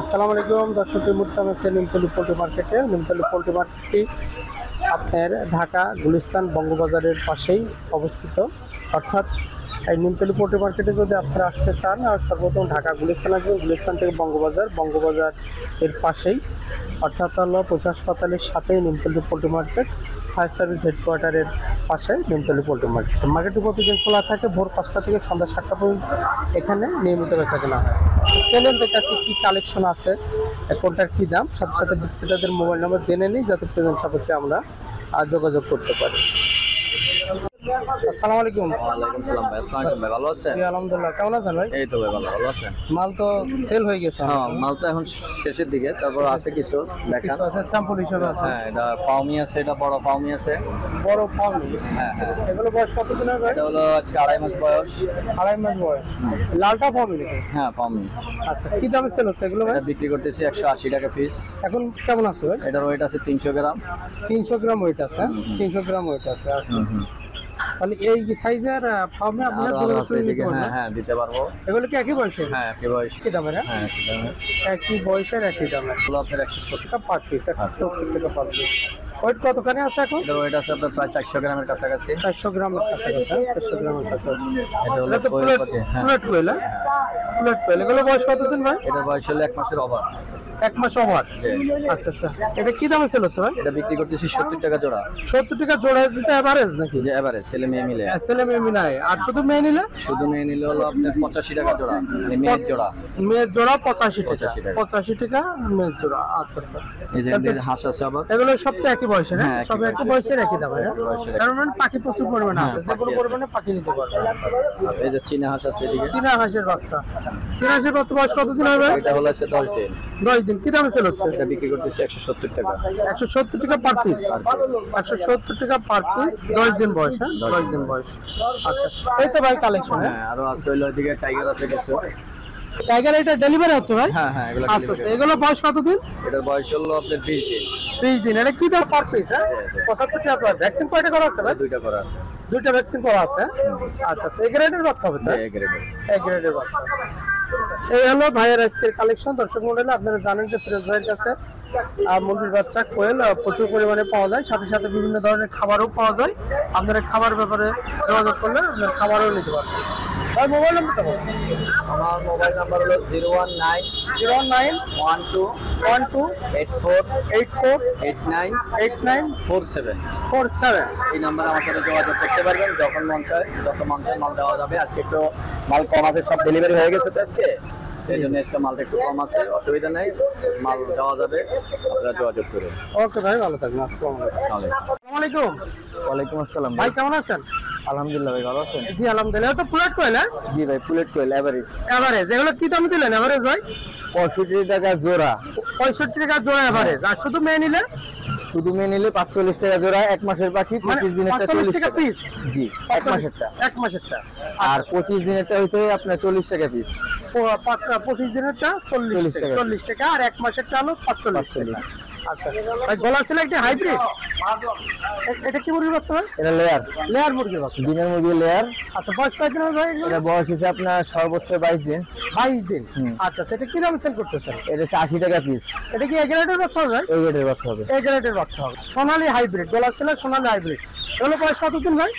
আসসালামু আলাইকুম দর্শক, এই মুহূর্তে আমি আছি নিমতলী পোল্ট্রি মার্কেটে। নিমতলী পোল্ট্রি মার্কেটটি আপনার ঢাকা গুলিস্তান বঙ্গবাজারের পাশেই অবস্থিত। অর্থাৎ এই নিমতলী পোল্ট্রি মার্কেটে যদি আপনারা আসতে চান, সর্বপ্রথম ঢাকা গুলিস্তান আসবেন, গুলিস্তান থেকে বঙ্গবাজার এর পাশেই, অর্থাৎ হলো পশু হাসপাতালের সাথেই Nimtali poultry market, fire service হেডকোয়ার্টারের পাশে নিমতলী পোল্ট্রি মার্কেট। মার্কেটটি প্রতিদিন খোলা থাকে ভোর 5টা থেকে সন্ধ্যা 7টা পর্যন্ত। এখানে নিয়মিত বেচা কেনা হয়। চ্যানেলের কাছে কী কালেকশন আছে, কোনটার কী দাম, সাথে সাথে বিক্রেতাদের মোবাইল নাম্বার জেনে নিই, যাতে প্রয়োজন সাপেক্ষে আমরা যোগাযোগ করতে পারি। আসসালামু আলাইকুম। ওয়ালাইকুম সালাম ভাই। আসসালামু আলাইকুম ভাই, ভালো আছেন? জি আলহামদুলিল্লাহ, কেমন আছেন ভাই? এই তো ভাই ভালো আছেন? মাল তো সেল হয়ে গেছে। হ্যাঁ, মাল তো এখন শেষের দিকে, তারপর আছে কিছু দেখান। কিছু আছে স্যাম্পল হিসেবে আছে। হ্যাঁ, এটা পাউমি আছে, এটা বড় পাউমি আছে। বড় পাউনি। হ্যাঁ হ্যাঁ, এগুলো বয়স কতদিন হবে? এটা হলো আজকে 2.5 মাস বয়স। 2.5 মাস বয়স। লালটা পাউনি নাকি? হ্যাঁ পাউমি। আচ্ছা, কি দামে সেল হচ্ছে এগুলো ভাই? এটা বিক্রি করতেছি 180 টাকা পিস। এখন কেমন আছে ভাই? এটার ওয়েট আছে 300 গ্রাম। 300 গ্রাম ওয়েট আছে। 300 গ্রাম ওয়েট আছে। আচ্ছা, তাহলে এই সাইজের ফার্মে আপনারা আরো আছে এদিকে। হ্যাঁ হ্যাঁ, দিতে পারবো। এগুলো কি একই বয়সের? হ্যাঁ, কি বয়স? কি দামের? হ্যাঁ, কি দামে? একই বয়সের একই দামের। এগুলো আপনার 170 টাকা পার পিস। 170 টাকা পার পিস। ওয়েট কতখানি আছে এখন? এটার ওয়েট আছে আপনার প্রায় 400 গ্রামের কাছাকাছি। 400 গ্রামের কাছাকাছি। 400 গ্রামের কাছাকাছি। এটা হলো এটা তো কোয়েল পাতি। হ্যাঁ, প্লেট কোয়েল। প্লেট কোয়েল। এগুলো বয়স কতদিন ভাই? এটার বয়স হলো 1 মাসের ওভার। 1 মাস ওভার। আচ্ছা আচ্ছা, এটা কি দামে সেল হচ্ছে ভাই? এটা বিক্রি করতেছি 70 টাকা জোড়া। 70 টাকা জোড়া দিতে এভারেজ নাকি? যে এভারেজ ছেলে মেয়ে মিলে। ছেলে মেয়ে মিলায়। আর শুধু মেয়ে নিলে? শুধু মেয়ে নিলে হলো আপনার 85 টাকা জোড়া, মেয়ের জোড়া। মেয়ের জোড়া 85 টাকা। 85 টাকা। 85 টাকা মেয়ের জোড়া। আচ্ছা আচ্ছা। এই যে এদের হাঁস আছে আবার। এগুলো সব তো একই বয়সের? হ্যাঁ, হ্যাঁ, একই সব একই বয়সের একই দামে। বয়সের। কারণ মানে পাখি প্রচুর পরিমাণে হ্যাঁ, আছে, যে পাখি কোনো আছে। পরিমাণে পাখি নিতে পারবে। এই যে চীনা হাঁস আছে এদিকে। চীনা হাঁসের বাচ্চা। চীনা হাঁসের বাচ্চা বয়স কতদিন হবে? এটা হলো আজকে 10 দিন। 10 দিন। কি দামে সেল হচ্ছে? এটা বিক্রি করতেছি 170 টাকা। 170 টাকা পার পিস। 170 টাকা পার পিস। 10 দিন বয়স। হ্যাঁ, 10 দিন বয়স। আচ্ছা, এই তো ভাই কালেকশন। হ্যাঁ, আরো আছে হলো এদিকে টাইগার আছে কিছু। টাইগার এটা ডেলিভারি হচ্ছে ভাই? হ্যাঁ হ্যাঁ, এগুলো আচ্ছা আচ্ছা, এগুলো বয়স কতদিন? এটার বয়স হলো আপনার 20 দিন। 20 দিন। এটা কি দাম পার পিস? হ্যাঁ, 75 টাকা পার। ভ্যাকসিন কয়টা করা আছে ভাই? দুইটা করা আছে। দুইটা ভ্যাকসিন করা আছে। আচ্ছা আচ্ছা, এই গ্রেডের বাচ্চা হবে তো? এই গ্রেডের। এই গ্রেডের বাচ্চা। এই হলো ভাইয়ের আজকের কালেকশন। দর্শক মণ্ডলী, আপনারা জানেন যে ফিরোজ ভাইয়ের কাছে মুরগির বাচ্চা, কোয়েল প্রচুর পরিমাণে পাওয়া যায়, সাথে সাথে বিভিন্ন ধরনের খাবারও পাওয়া যায়। আপনারা খাবার ব্যাপারে যোগাযোগ করলে আপনার খাবারও নিতে পারবেন। ভাই মোবাইল নাম্বারটা বলুন। আমার মোবাইল নাম্বার হলো 019 12 84 89 47। এই নাম্বারে আমার সাথে যোগাযোগ করতে পারবেন যখন মন চায়, যত মন চায় মাল দেওয়া যাবে। আজকে একটু মাল কম আছে, সব ডেলিভারি হয়ে গেছে তো আজকে, এই জন্য আজকে মালটা একটু কম আছে। অসুবিধা নেই, মাল দেওয়া যাবে, আপনারা যোগাযোগ করুন। ওকে ভাই, ভালো থাকবেন। আসসালামু আলাইকুম। ওয়ালাইকুম আসসালাম ভাই কেমন আছেন? আলহামদুলিল্লাহ ভাই, ভালো আছেন? জি আলহামদুলিল্লাহ। তো পুলেট কোয়েল? হ্যাঁ জি ভাই, পুলেট কোয়েল এভারেজ। এভারেজ। এগুলো কি দাম দিলেন এভারেজ ভাই? 65 টাকা জোড়া। 65 টাকা জোড়া এভারেজ। আর শুধু মেয়ে নিলে? শুধু মেয়ে নিলে 45 টাকা জোড়া। 1 মাসের পাখি, 25 দিনেরটা 45 40 টাকা টাকা পিস? জি, 1 মাসেরটা। 1 মাসেরটা। আর 25 দিনেরটা হইছে আপনার 40 টাকা পিস। 25 দিনেরটা 40 টাকা। 40 টাকা। আর 1 মাসেরটা হলো 45 টাকা। আচ্ছা ভাই, গলা ছিল একটা হাইব্রিড। এটা কি মুরগির বাচ্চা ভাই? এটা লেয়ার। লেয়ার মুরগির বাচ্চা। দিনের মুরগি লেয়ার। আচ্ছা, বয়স কয়দিন হবে ভাই? এটা বয়স হচ্ছে আপনার সর্বোচ্চ 22 দিন। 22 দিন। আচ্ছা, সেটা কি দামে সেল করতেছেন? এটা হচ্ছে 80 টাকা পিস। এটা কি এ গ্রেডের বাচ্চা হবে ভাই? এই রেটের বাচ্চা হবে। এ গ্রেডের বাচ্চা হবে। সোনালী হাইব্রিড। গলা ছিল সোনালী হাইব্রিড। এগুলো বয়স কতদিন ভাই?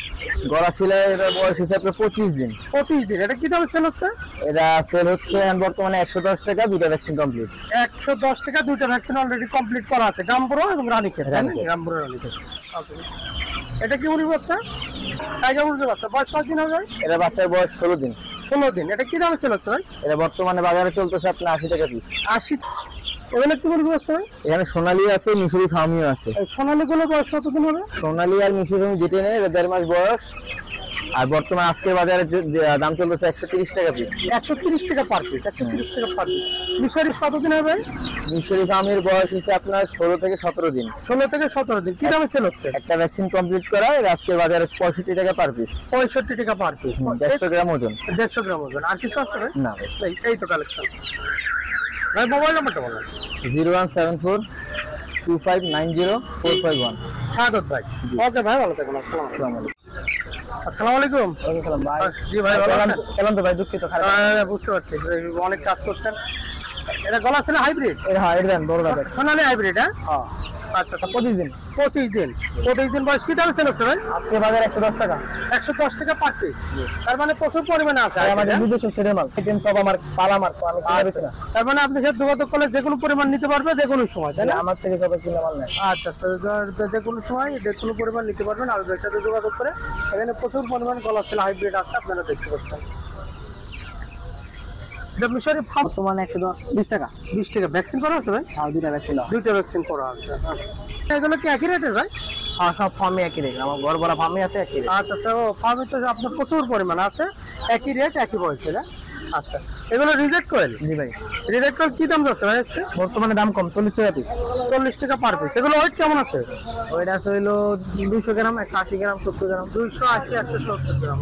গলা ছিল, এটা বয়স হচ্ছে আপনার 25 দিন। 25 দিন। এটা কি দামে সেল হচ্ছে? এটা সেল হচ্ছে বর্তমানে 110 টাকা, দুটো ভ্যাকসিন কমপ্লিট। 110 টাকা, দুইটা ভ্যাকসিন অলরেডি কমপ্লিট করা আছে। গাম্বুরো এবং রানীক্ষেত। রানীক্ষেত। গাম্বুরো রানীক্ষেত। ওকে। এটা কি মুরগির বাচ্চা? টাইগার মুরগির বাচ্চা। বয়স কতদিন হবে ভাই? এটা বাচ্চার বয়স 16 দিন। 16 দিন। এটা কি দামে সেল হচ্ছে ভাই? এটা বর্তমানে বাজারে চলতেছে আপনার 80 টাকা পিস। 80। এগুলো কি মুরগি বাচ্চা ভাই? এখানে সোনালী আছে, মিশরি ফার্মিও আছে। এই সোনালী গুলো বয়স কতদিন হবে? সোনালী আর মিশরি ফার্মি যেটা নেই, এটা 1.5 মাস বয়স। আর বর্তমানে আজকের বাজারে যে দাম চলতেছে 130 টাকা পিস। 130 টাকা পার পিস। 130 টাকা পার পিস। মিশরি কতদিন হবে ভাই? মিশরি ফার্মের বয়স হচ্ছে আপনার 16 থেকে 17 দিন। 16 থেকে 17 দিন। কি দামে সেল হচ্ছে? একটা ভ্যাকসিন কমপ্লিট করা, এর আজকের বাজারে 65 টাকা পার পিস। 65 টাকা পার পিস। 150 গ্রাম ওজন। 150 গ্রাম ওজন। আর কিছু আছে ভাই? না ভাই। এই তো কালেকশন ভাই। মোবাইল নাম্বারটা বলেন। 0174 2590 451। স্বাগত ভাই। ওকে ভাই, ভালো থাকুন। আসসালামু আলাইকুম। আসসালামু আলাইকুম। ভাই জি ভাই, ভালো আছেন? কেমন তো ভাই? দুঃখিত, বুঝতে পারছি, অনেক কাজ করছেন। এটা গলা ছিল হাইব্রিড? হ্যাঁ এটা দেন বড়টা দেন। সোনালী হাইব্রিড, হ্যাঁ? হ্যাঁ আচ্ছা আচ্ছা, 25 দিন। 25 দিন। 25 দিন বয়স কি দামে সেল হচ্ছে ভাই? আজকে বাজারে 110 টাকা। 110 টাকা পার পিস। তার মানে প্রচুর পরিমাণে আছে আর আমাদের এটা। নিজস্ব সেটের মাল। আইটেম সব আমার পালা মাল, আমি কিনে বেচি না। তার মানে আপনি সাথে যোগাযোগ করলে যে কোনো পরিমাণ নিতে পারবে যে কোনো সময়, তাই না? আমার থেকে সবাই কিনে মাল নেয়। আচ্ছা আচ্ছা, যে কোনো সময় যে কোনো পরিমাণ নিতে পারবেন। আর এর সাথে যোগাযোগ করে এখানে প্রচুর পরিমাণ গলা ছিল হাইব্রিড আছে, আপনারা দেখতে পাচ্ছেন। এটা মিশরি ফার্ম বর্তমানে 110 20 টাকা। 20 টাকা। ভ্যাকসিন করা আছে ভাই? আর দুইটা ভ্যাকসিন। দুইটা ভ্যাকসিন করা আছে। আচ্ছা, এগুলো কি একই রেটের ভাই? হ্যাঁ সব ফার্মে একই রেট, আমার ঘর ভরা ফার্মে আছে একই রেট। আচ্ছা আচ্ছা, ও ফার্মে তো আপনার প্রচুর পরিমাণ আছে, একই রেট একই বয়সের, হ্যাঁ? আচ্ছা, এগুলো রিজেক্ট কোয়েল। জি ভাই, রিজেক্ট কোয়েল কি দাম যাচ্ছে ভাই আজকে? বর্তমানে দাম কম, 40 টাকা পিস। 40 টাকা পার পিস। এগুলো ওয়েট কেমন আছে? ওইটা আছে হইলো 200 গ্রাম, 180 গ্রাম, 70 গ্রাম। 280 170 গ্রাম।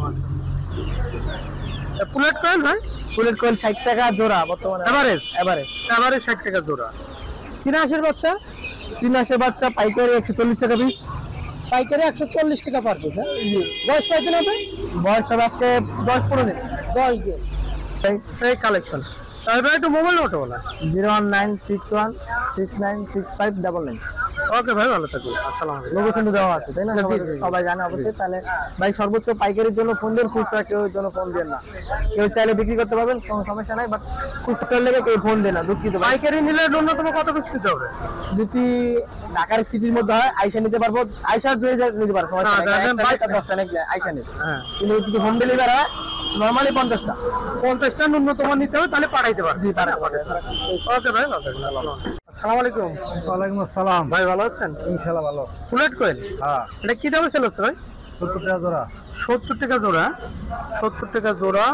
পুলেট কোয়েল ভাই? ফুলের কোয়েল 60 টাকা জোড়া বর্তমানে। Average average. 60 টাকা জোড়া। চীনা হাঁসের বাচ্চা? চীনাসের বাচ্চা পাইকারি 140 টাকা পিস। পাইকারি 140 টাকা পার পিস, হ্যাঁ? বয়স কয়দিন হবে? বয়স হবে আজকে 10-15 দিন। 10 দিন। এই কালেকশন। তাহলে একটু মোবাইল নম্বরটা বলা। 01961696599। ওকে ভাই, ভালো থাকবেন। আসসালামু আলাইকুম। লোকেশন দেওয়া আছে তাই না? জি, জি, জি। সবাই জানে অবশ্যই। তাহলে ভাই সর্বোচ্চ পাইকারির জন্য ফোন দেন, খুচরা কেউ জন্য ফোন দেন না। কেউ চাইলে বিক্রি করতে পারবেন, কোনো সমস্যা নাই, বাট খুচরা লেগে কেউ ফোন দেন না। দুঃখিত ভাই। পাইকারি নিলে ন্যূনতম কত পিস দিতে হবে? যদি ঢাকার সিটির মধ্যে হয় আইসা নিতে পারবো, আইসা 2000 নিতে পারবো, সমস্যা নাই। দেখেন ভাই, 10টা নাকি আইসা নিতে। হ্যাঁ, কিন্তু যদি হোম ডেলিভারি হয় নরমালি 50টা। 50টা ন্যূনতম নিতে হবে, তাহলে পাঠাইতে পারবে। জি পারে পারে। ওকে ভাই, ভালো থাকবেন। আসসালামু আলাইকুম। ওয়ালাইকুম আসসালাম। ভাই ভালো আছেন? ইনশাআল্লাহ ভালো। ফুলেট কোয়েল, হ্যাঁ এটা কি দামে সেল হচ্ছে ভাই? 70 টাকা জোড়া। 70 টাকা জোড়া। 70 টাকা জোড়া।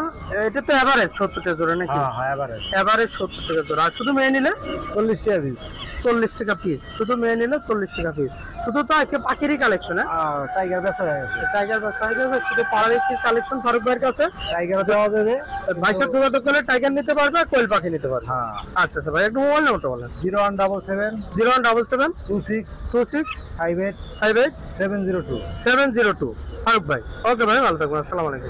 এটা তো এভারেজ 70 টাকা জোড়া নাকি? হ্যাঁ এভারেজ। এভারেজ 70 টাকা জোড়া। আর শুধু মেয়ে নিলে 40 টাকা পিস। 40 টাকা পিস। শুধু মেয়ে নিলে 40 টাকা পিস। শুধু তো একটা পাখিরই কালেকশন, হ্যাঁ? টাইগার বেচা হয়ে গেছে। টাইগার বা টাইগার বা শুধু পাড়ার একটি কালেকশন ফারুক ভাইয়ের কাছে। টাইগার দেওয়া যাবে। ভাইসার যোগাযোগ করলে টাইগার নিতে পারবে আর কোয়েল পাখি নিতে পারবে। হ্যাঁ আচ্ছা আচ্ছা ভাই, একটু মোবাইল নাম্বারটা বলেন। 0177 0177 26 26 58 58 702। 702। ফারুক ভাই। ওকে ভাই, ভালো থাকবেন। আসসালামু আলাইকুম।